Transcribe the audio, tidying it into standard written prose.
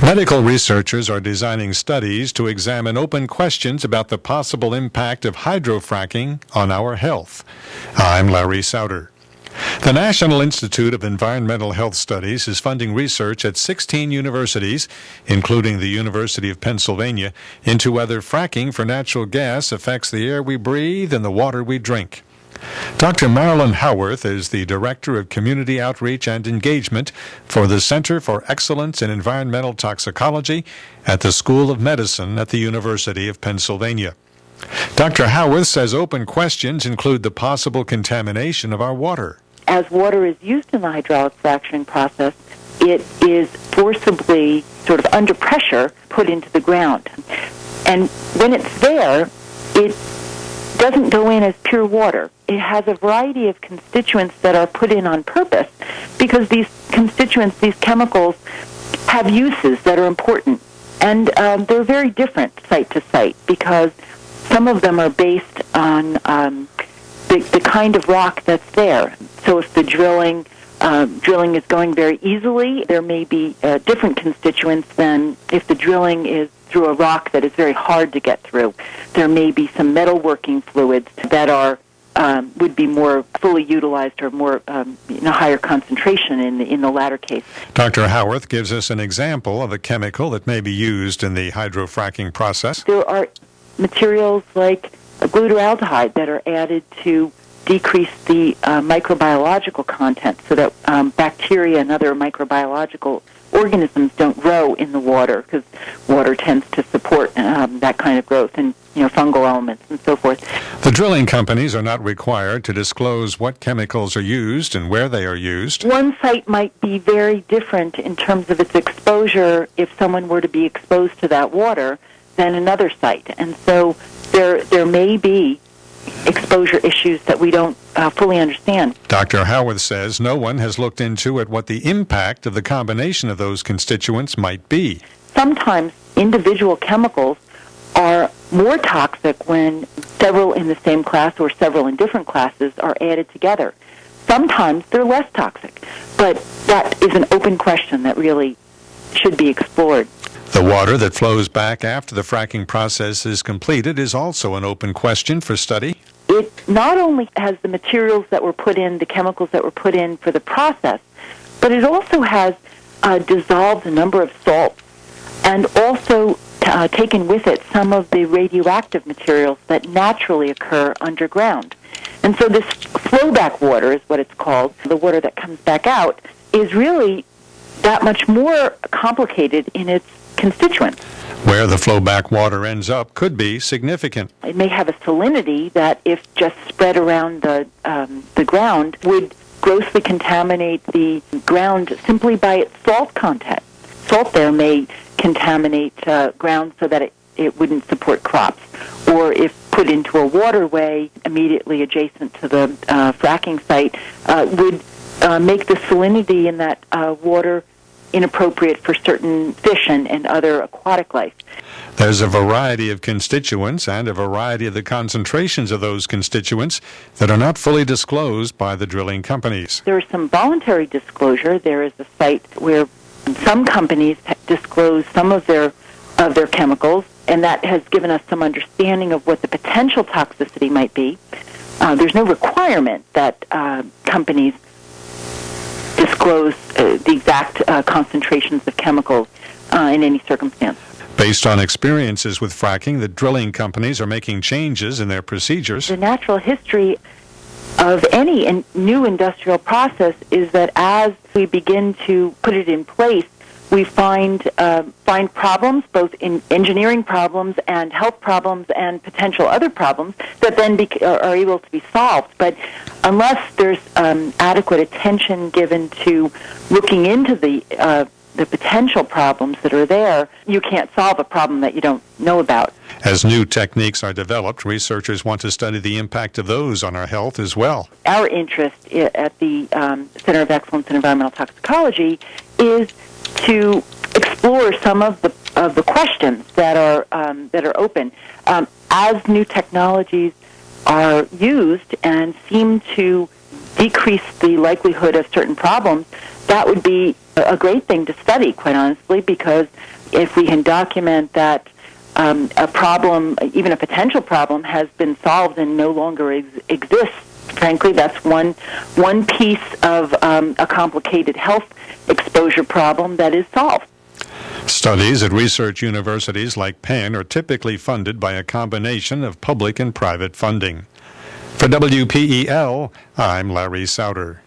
Medical researchers are designing studies to examine open questions about the possible impact of hydrofracking on our health. I'm Larry Souder. The National Institute of Environmental Health Studies is funding research at 16 universities, including the University of Pennsylvania, into whether fracking for natural gas affects the air we breathe and the water we drink. Dr. Marilyn Howarth is the Director of Community Outreach and Engagement for the Center for Excellence in Environmental Toxicology at the School of Medicine at the University of Pennsylvania. Dr. Howarth says open questions include the possible contamination of our water. As water is used in the hydraulic fracturing process, it is forcibly, sort of under pressure, put into the ground. And when it's there, it doesn't go in as pure water. It has a variety of constituents that are put in on purpose because these constituents, these chemicals, have uses that are important. And they're very different site to site because some of them are based on the kind of rock that's there. So if the drilling is going very easily, there may be different constituents than if the drilling is through a rock that is very hard to get through. There may be some metalworking fluids that are would be more fully utilized or more higher concentration in the latter case. Dr. Howarth gives us an example of a chemical that may be used in the hydrofracking process. There are materials like glutaraldehyde that are added to decrease the microbiological content so that bacteria and other microbiological organisms don't grow in the water because water tends to support that kind of growth and fungal elements and so forth. The drilling companies are not required to disclose what chemicals are used and where they are used. One site might be very different in terms of its exposure if someone were to be exposed to that water than another site. And so there may be exposure issues that we don't fully understand. Dr. Howarth says no one has looked into what the impact of the combination of those constituents might be. Sometimes individual chemicals are more toxic when several in the same class or several in different classes are added together. Sometimes they're less toxic, but that is an open question that really should be explored. The water that flows back after the fracking process is completed is also an open question for study. It not only has the materials that were put in, the chemicals that were put in for the process, but it also has dissolved a number of salts and also taken with it some of the radioactive materials that naturally occur underground. And so this flowback water is what it's called, the water that comes back out, is really that much more complicated in its constituents. Where the flowback water ends up could be significant. It may have a salinity that, if just spread around the ground, would grossly contaminate the ground simply by its salt content. Salt there may contaminate ground so that it wouldn't support crops. Or if put into a waterway immediately adjacent to the fracking site, would make the salinity in that water inappropriate for certain fish and other aquatic life. There's a variety of constituents and a variety of the concentrations of those constituents that are not fully disclosed by the drilling companies. There is some voluntary disclosure. There is a site where some companies disclose some of their chemicals, and that has given us some understanding of what the potential toxicity might be. There's no requirement that companies disclose the exact concentrations of chemicals in any circumstance. Based on experiences with fracking, the drilling companies are making changes in their procedures. The natural history of any new industrial process is that as we begin to put it in place, we find problems, both in engineering problems and health problems and potential other problems that then are able to be solved. But unless there's adequate attention given to looking into the potential problems that are there, you can't solve a problem that you don't know about. As new techniques are developed, researchers want to study the impact of those on our health as well. Our interest at the Center of Excellence in Environmental Toxicology is to explore some of the questions that are open. As new technologies are used and seem to decrease the likelihood of certain problems, that would be a great thing to study, quite honestly, because if we can document that a problem, even a potential problem, has been solved and no longer exists, frankly, that's one piece of a complicated health exposure problem that is solved. Studies at research universities like Penn are typically funded by a combination of public and private funding. For WPEL, I'm Larry Souder.